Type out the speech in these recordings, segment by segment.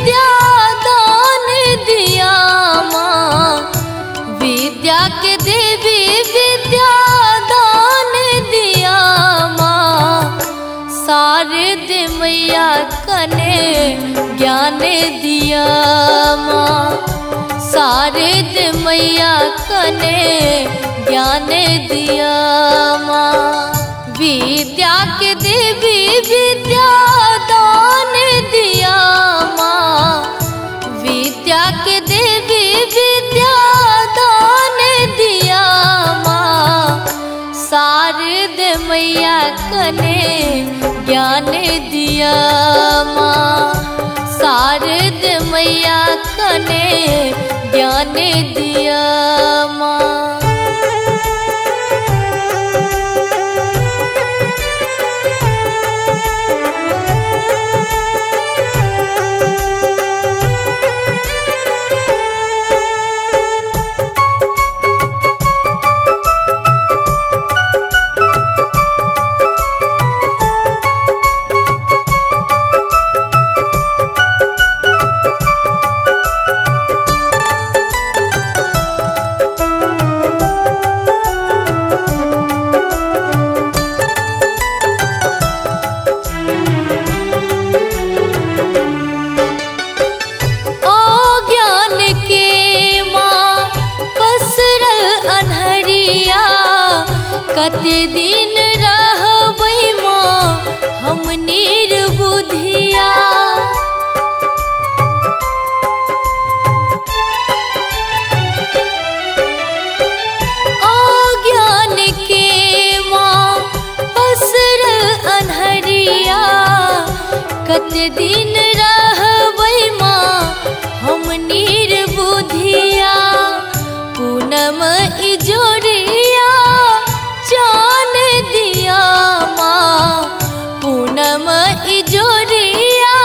विद्या दान दिया माँ, विद्या के देवी विद्या दान दिया माँ। शारदे मैया कने ज्ञान दिया माँ, शारदे मैया कने ज्ञान दिया माँ। विद्या के देवी विद्या दान दिया माँ, विद्या के देवी विद्या दान दिया माँ। शारदे मैया कने ज्ञान दिया माँ, शारदे मैया कने ज्ञान दिया माँ। कते दिन रहबै माँ हम निर्बुधिया, अज्ञान के माँ पसरल अन्हरिया। कते दिन रहबै माँ हम निर्बुधिया, पूनम इजोरिया जान दिया माँ, पूनम इजोरिया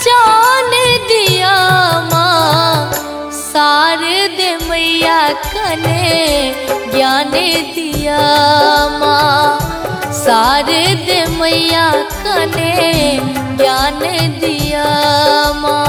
जान दिया माँ। शारदे मैया कने ज्ञान दिया माँ, शारदे मैया कने ज्ञान दिया माँ।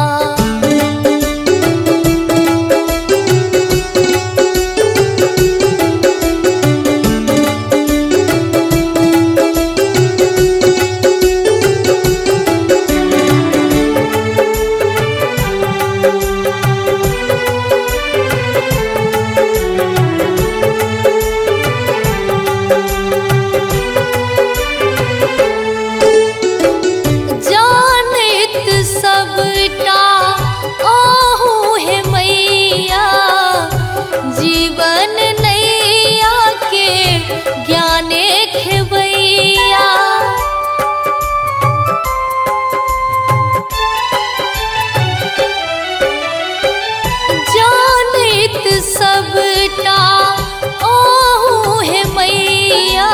सबटा ओहू है मैया,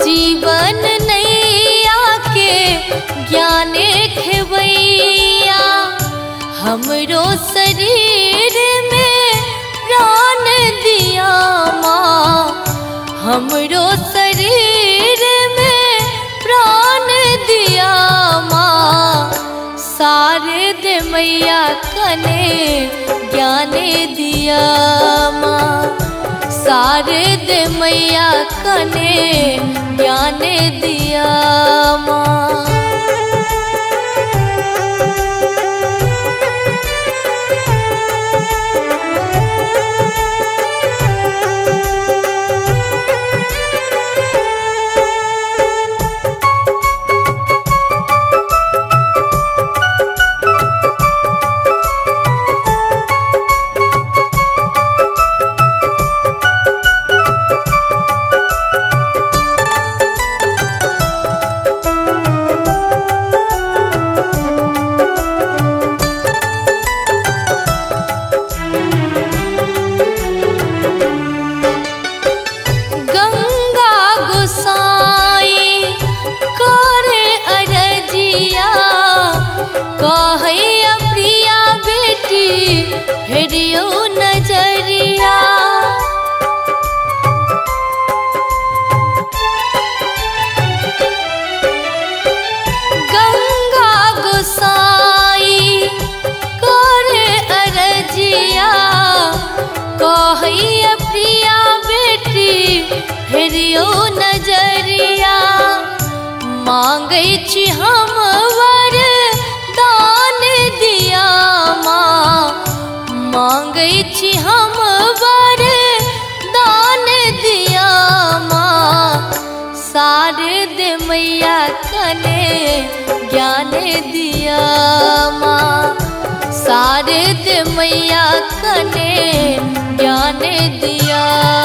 जीवन नैया के ज्ञाने खेवैया। हमरो शरीर में प्राण दिया माँ, हमरो शरीर में प्राण दिया माँ। शारदे मैया कने ज्ञान दिया माँ, शारदे मैया कने ज्ञान दिया माँ। हेरियो नजरिया गंगा गोसाई फेरियो नजरिया मांगै छी हम वर दान दिया माँ मांगै छी हम वर दान दिया माँ शारद मैया कने ज्ञान दिया माँ शारद मैया कने ज्ञान दिया।